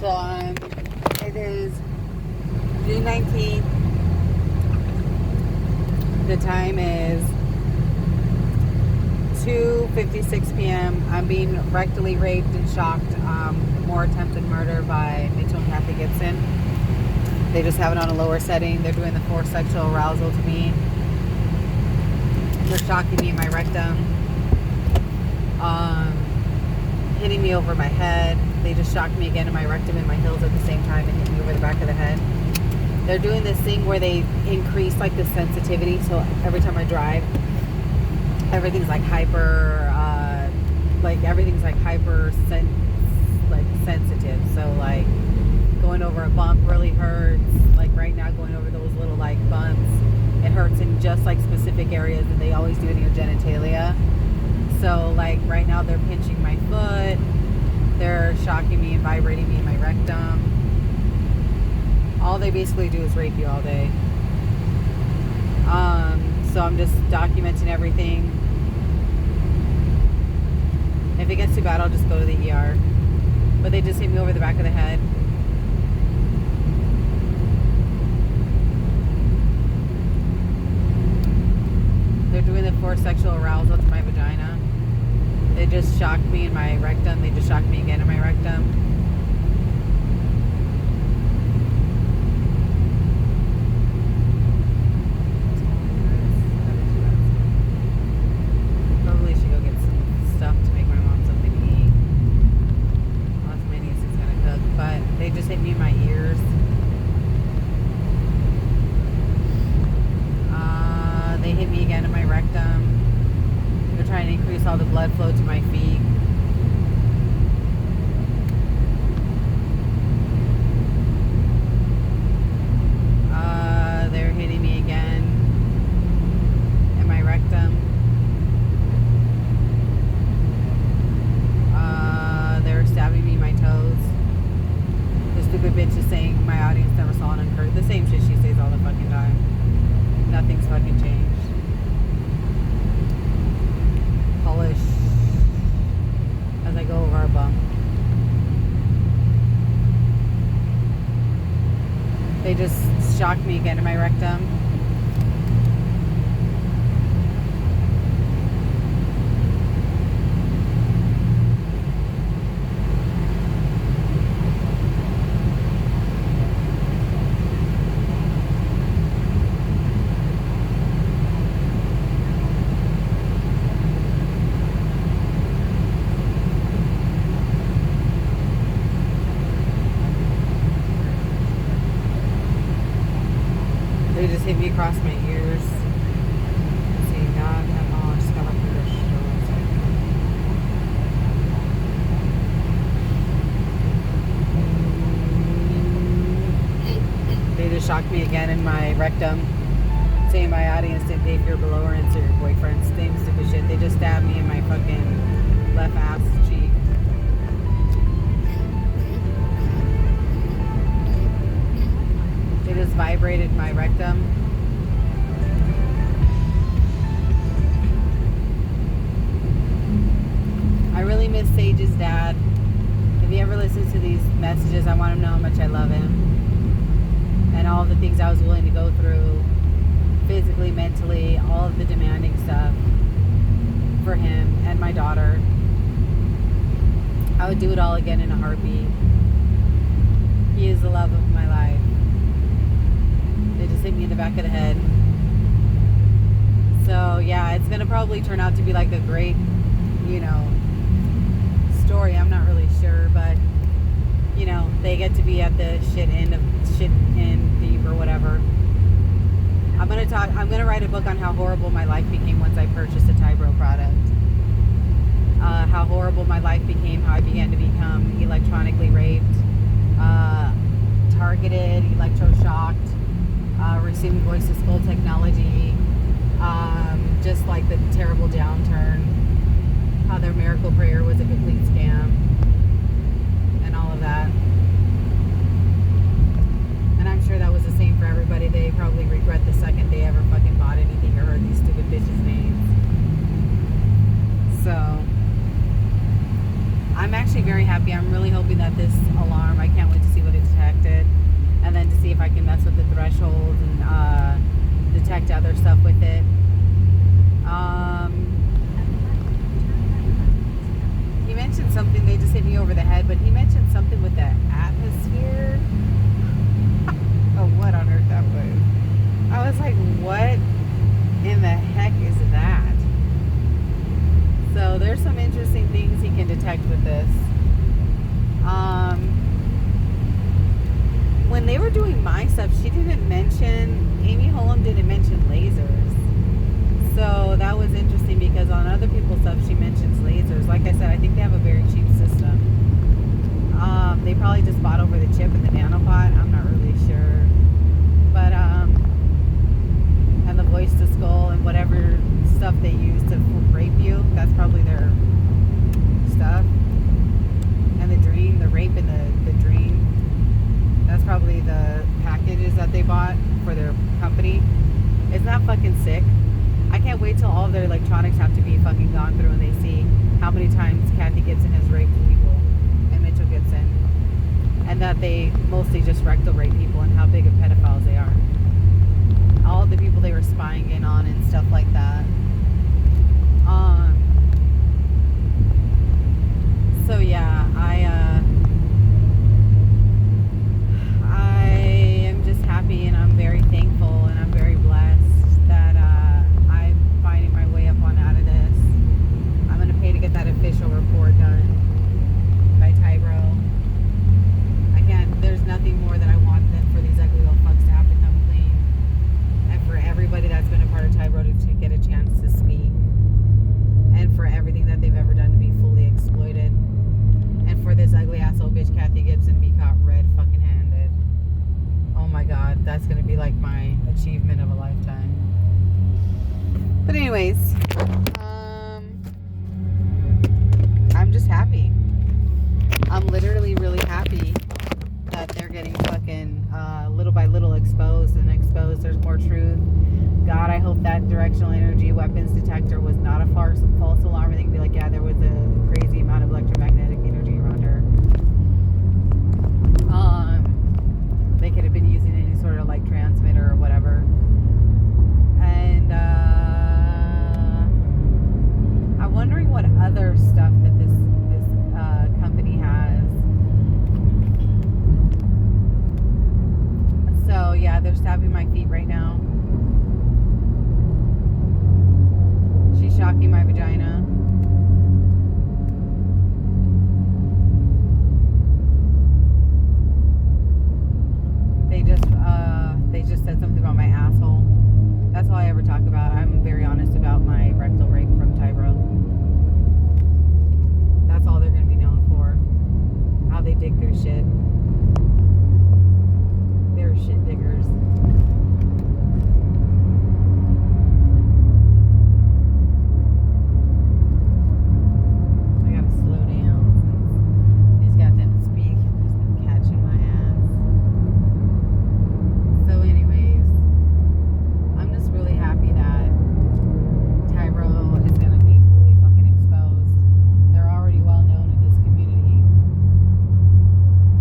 It is June 19th. The time is 2:56 p.m. I'm being rectally raped and shocked. More attempted murder by Mitchell and Kathy Gibson. They just have it on a lower setting. They're doing the forced sexual arousal to me. They're shocking me in my rectum. Hitting me over my head. They just shocked me again in my rectum and my heels at the same time and hit me over the back of the head. They're doing this thing where they increase like the sensitivity, so every time I drive, everything's like hyper, sensitive. So like going over a bump really hurts. Like right now, going over those little like bumps, it hurts in just like specific areas, and they always do it in your genitalia. So like right now, they're pinching my foot. They're shocking me and vibrating me in my rectum. All they basically do is rape you all day. So I'm just documenting everything. If it gets too bad, I'll just go to the ER. But they just hit me over the back of the head. They're doing the forced sexual arousal to my vagina. They just shocked me in my rectum. They just shocked me again in my rectum. Probably should go get some stuff to make my mom something to eat. Lots of my niece is gonna cook, but they just hit me in my ears. They hit me again in my rectum. They're trying to increase all the blood flow to my feet. They're hitting me again in my rectum. They're stabbing me in my toes. The stupid bitch is saying my audience never saw an uncut. The same shit she says all the fucking time. Nothing's fucking changed. Polish as I go over our bump. They just shocked me again in my rectum. They just hit me across my ears. Let's see, God, I just got my finger. They just shocked me again in my rectum. Saying my audience didn't pay for your below or insert your boyfriend's same stupid shit. They just stabbed me in my fucking left ass cheek. They just vibrated my rectum. I really miss Sage's dad. If he ever listens to these messages, I want him to know how much I love him. And all the things I was willing to go through, physically, mentally, all of the demanding stuff for him and my daughter. I would do it all again in a heartbeat. He is the love of my life. They just hit me in the back of the head. So yeah, it's gonna probably turn out to be like a great, story. I'm not really sure, but they get to be at the shit end deep or whatever. I'm gonna write a book on how horrible my life became once I purchased a tybro product. How horrible my life became, how I began to become electronically raped, targeted, electroshocked, receiving voice-to-skull technology, just like the terrible downturn, how their miracle prayer was a complete scam, and all of that. And I'm sure that was the same for everybody. They probably regret the second they ever fucking bought anything or heard these stupid bitches' names. So I'm actually very happy. I'm really hoping that this alarm, I can't wait to see if I can mess with the threshold and detect other stuff with it. He mentioned something, they just hit me over the head, but he mentioned something with the atmosphere. Oh, what on earth that was. I was like, what in the heck is that? So there's some interesting things he can detect with this. When they were doing my stuff, Amy Holm didn't mention lasers. So that was interesting because on other people's stuff, she mentions lasers. Like I said, I think they have a very cheap system. They probably just bought over the chip in the nanopod. I'm not really sure. But, and the voice to skull and whatever stuff they use to rape you, that's probably their stuff. And the dream, the rape and the dream, that's probably the packages that they bought for their company. Isn't that fucking sick? I can't wait till all of their electronics have to be fucking gone through and they see how many times Kathy Gibson has raped people and Mitchell Gibson, and that they mostly just rectal rape people and how big of pedophiles they are. All the people they were spying in on and stuff like that. So yeah, I am just happy and I'm very thankful and I'm very blessed that I'm finding my way up on out of this. I'm gonna pay to get that official report done by tybro. There's nothing more that I want than for these ugly little fucks to have to come clean, and for everybody that's been a part of tybro to get a chance to speak, and for everything that they've ever done to be fully exploited, and for this ugly asshole bitch Kathy Gibson be caught red fucking handed. Oh my god, that's gonna be like my achievement of a lifetime. But anyways, I'm just happy. I'm literally really happy that they're getting fucking little by little exposed. There's more truth. God, I hope that directional energy weapons detector was not a false alarm. They can be like, yeah, there was a crazy amount of electromagnetic energy around her. They could have been using any sort of like transmitter or whatever. And I'm wondering what other stuff that this company has. So yeah, they're stabbing my feet right now. She's shocking my vagina. They just said something about my asshole. That's all I ever talk about. I'm very honest about my rectal rape from tybro. That's all they're going to be known for. How they dig through shit. They're shit diggers. I gotta slow down since he's got that speak catching my ass. So anyways, I'm just really happy that tybro is gonna be fully fucking exposed. They're already well known in this community.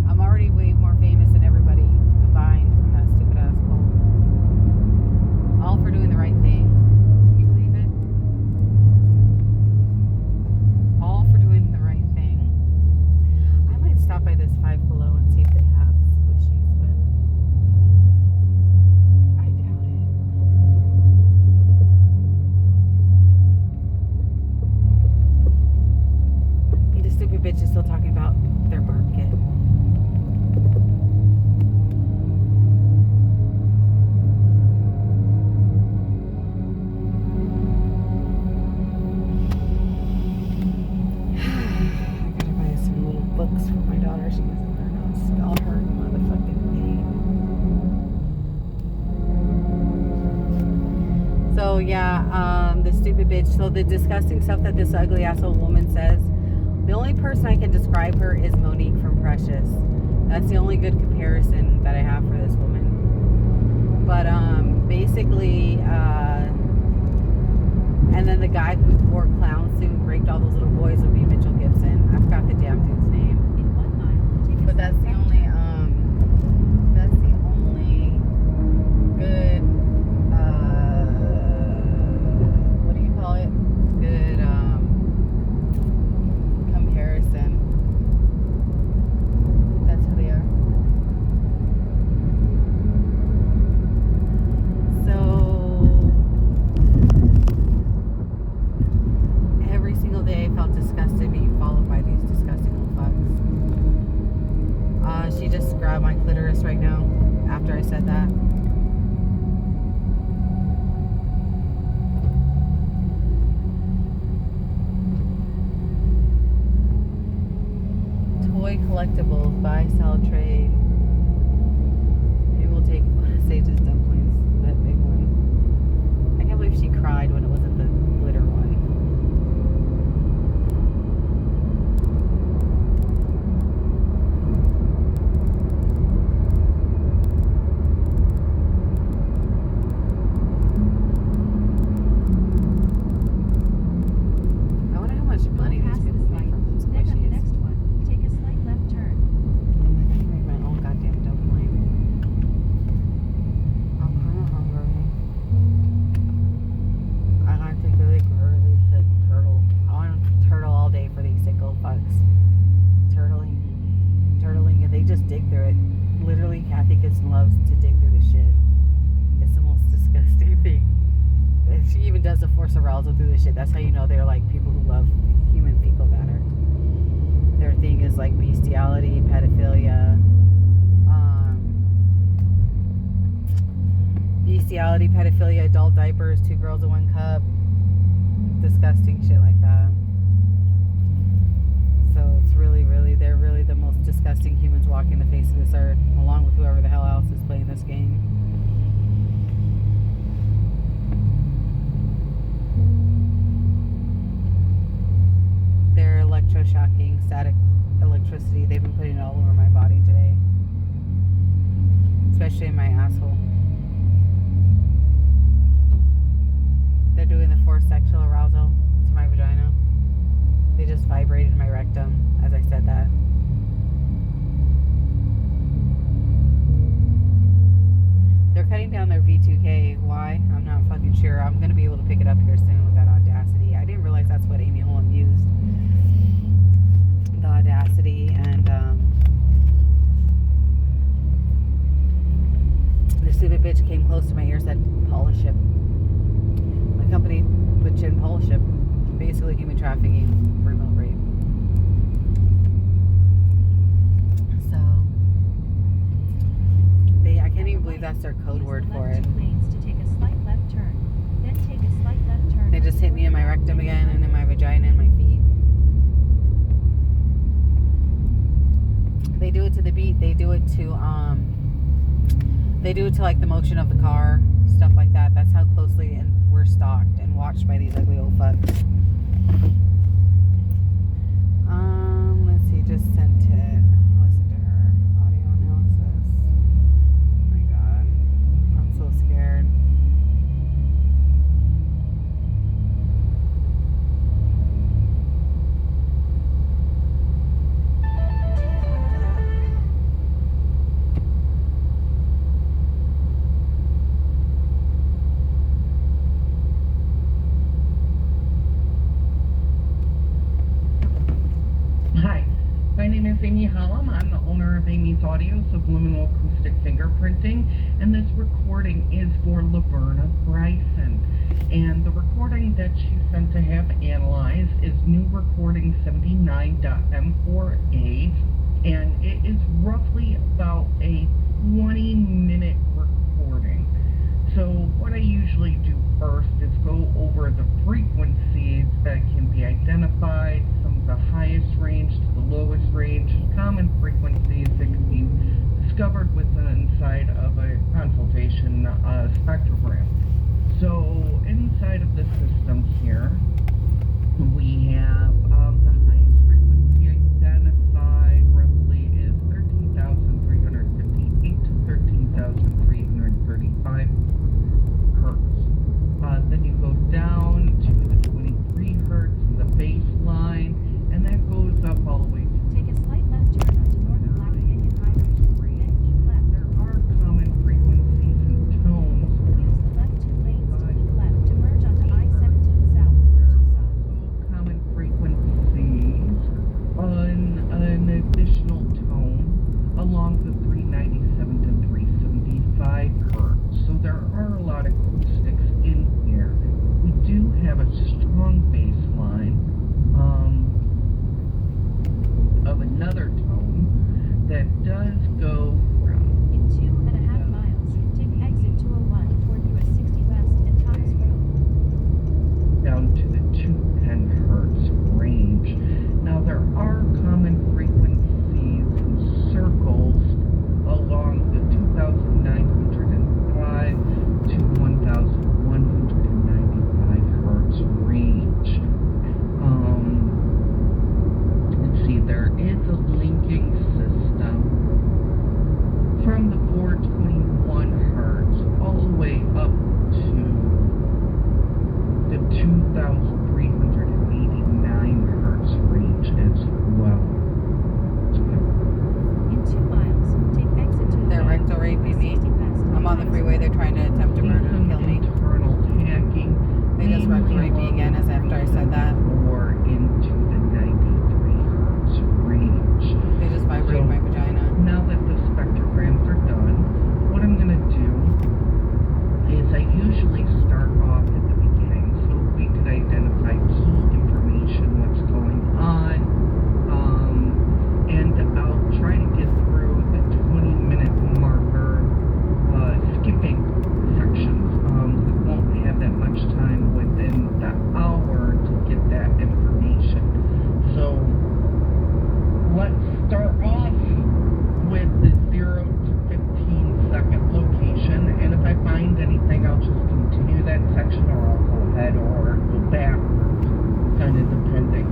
I'm already way more famous than everybody combined from that stupid ass cult. All for doing the right thing. Can you believe it? All for doing the right thing. I might stop by this Five Below and see if they have squishies, but I doubt it. The stupid bitch is still talking about their birth kit. Books for my daughter. She doesn't learn how to spell her motherfucking name. So yeah, the stupid bitch. So the disgusting stuff that this ugly asshole woman says. The only person I can describe her is Monique from Precious. That's the only good comparison that I have for this woman. But basically, and then the guy who wore clown suit and raped all those little boys would be Mitchell Gibson. I forgot the damn dude's name. But that's the only grab my clitoris right now after I said that. Toy collectibles, buy, sell, trade. Maybe we'll take one of Sage's dumplings, that big one. I can't believe she cried when it wasn't the glitter one. I wonder how much money these people make from those squishies. Oh, goddamn dumpling. I'm kind of hungry. I want to take a really thick turtle. I want to turtle all day for these sickle fucks. Turtling, and they just dig through it. Literally, Kathy Gibson loves to dig through the shit. It's the most disgusting thing. And she even does the force arousal through the shit. That's how you know they're like people who love human fecal matter. Their thing is like bestiality, pedophilia. Bestiality, pedophilia, adult diapers, 2 girls in 1 cup, disgusting shit like that. So it's really, they're really the most disgusting humans walking the face of this earth, along with whoever the hell else is playing this game. They're electroshocking, static electricity. They've been putting it all over my body today, especially in my asshole. They're doing the forced sexual arousal to my vagina. They just vibrated my rectum as I said that. They're cutting down their V2K. Why? I'm not fucking sure. I'm going to be able to pick it up here soon with that Audacity. I didn't realize that's what Amy Holland used. The Audacity, and the stupid bitch came close to my ear, said, polish it. My company put you in polish it. Basically human trafficking, remote rape. So I can't even believe that's their code word for it. They just hit me in my rectum again, and in my vagina and my feet. They do it to the beat. They do it to like the motion of the car, stuff like that. That's how closely we're stalked and watched by these ugly old fucks. Let's see, just sent it. Listen to her audio analysis. Oh my god, I'm so scared. My name is Amy Hallam. I'm the owner of Amy's Audio Subliminal Acoustic Fingerprinting, and this recording is for Laverna Bryson. And the recording that she sent to have analyzed is new recording 79.m4a, and it is roughly about a 20-minute recording. So what I usually do first is go over the frequencies that can be identified, some of the highest range to the lowest range, common frequencies that can be discovered inside of a consultation spectrogram. So inside of the system here, we have the highest frequency identified roughly is 13,358 to 13,335 hertz. Then you go down to the 23 hertz in the baseline, and that goes up all the way to take a slight left turn onto North Black Canyon Highway, then keep left. There are common I'm on the freeway. They're trying to attempt to murder and kill me. Internal hacking. They just rectally me again as after I said that. Or into the 93 hertz range. They just vibrated my vagina. Now that the spectrograms are done, what I'm going to do is I usually start off at the beginning so we could identify key information, what's going on, and I'll try to get through the 20-minute marker, skipping sections. We won't have that much time within the hour to get that information. So let's start off with the 0 to 15 second location, and if I find anything, I'll just continue that section, or I'll go ahead or go backwards, kind of depending.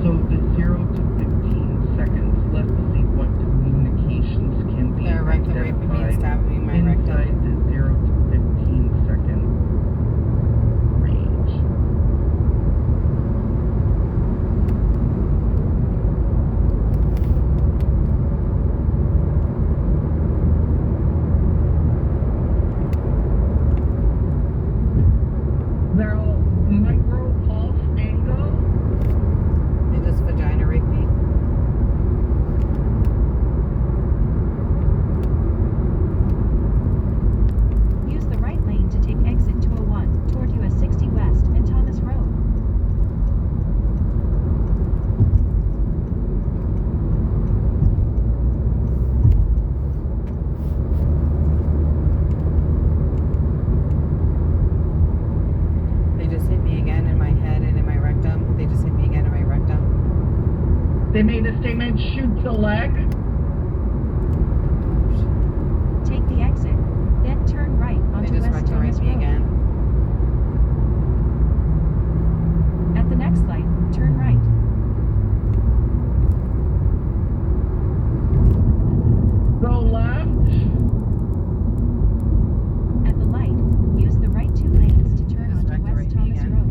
So the 0 to 15 seconds, let's see what communications can be They're rectally raping me and stabbing my inside rectum. the 0 to 15 second range. Now, micro pulse angle. They just vagina raped me. Use the right lane to take exit 201 toward US 60 West and Thomas Road. They just hit me again in my head and in my rectum. They just hit me again in my rectum. They made a statement, shoot the leg. Take the exit, then turn right They onto just West rectally Thomas raped me Road. again. At the next light, turn right. Go left. At the light, use the right 2 lanes to turn Just onto rectally West raped me Thomas again. Road.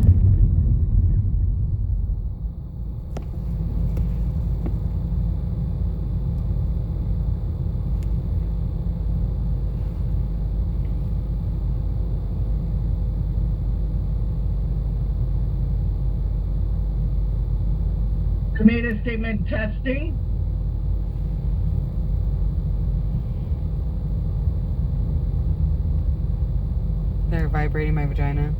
They made a statement, testing. They're vibrating my vagina.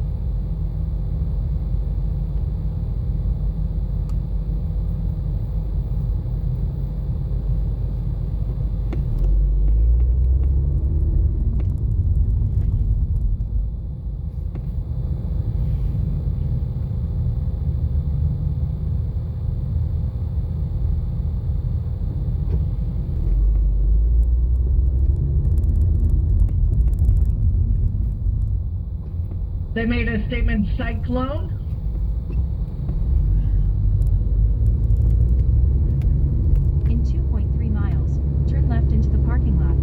They made a statement, cyclone. In 2.3 miles, turn left into the parking lot.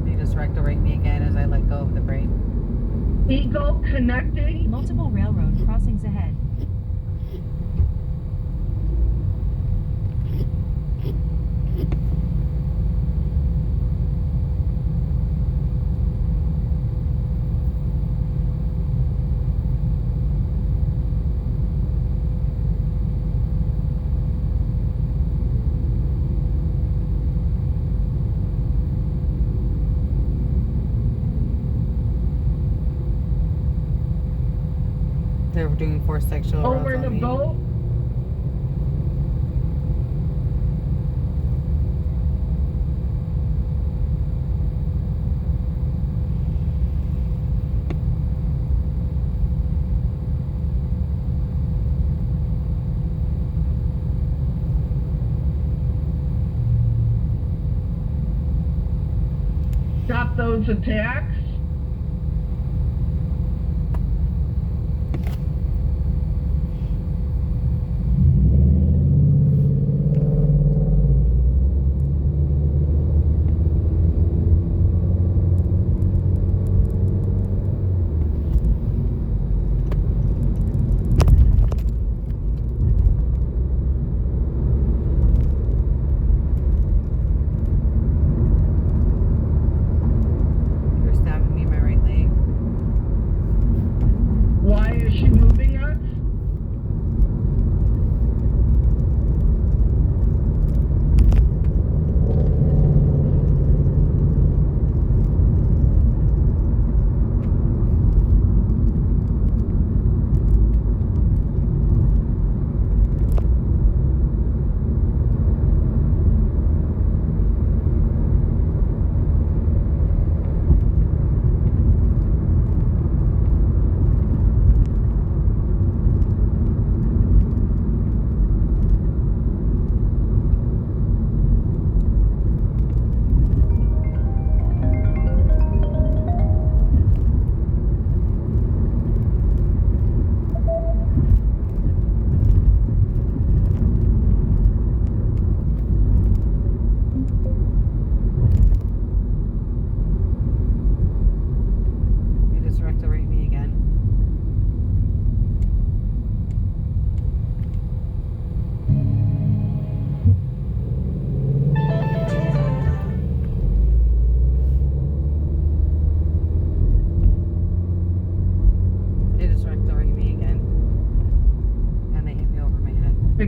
They just rectally raped me again as I let go of the brake. Eagle connecting. Multiple railroad crossings ahead. They were doing forced sexual Over arousal the on me. boat. Stop those attacks.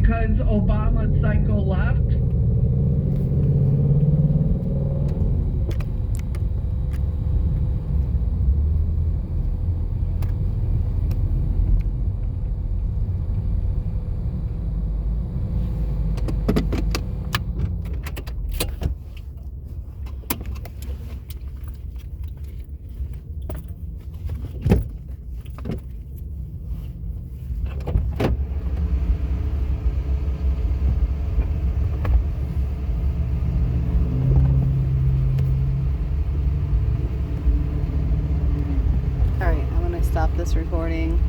because Obama psycho left. All right, I'm gonna stop this recording.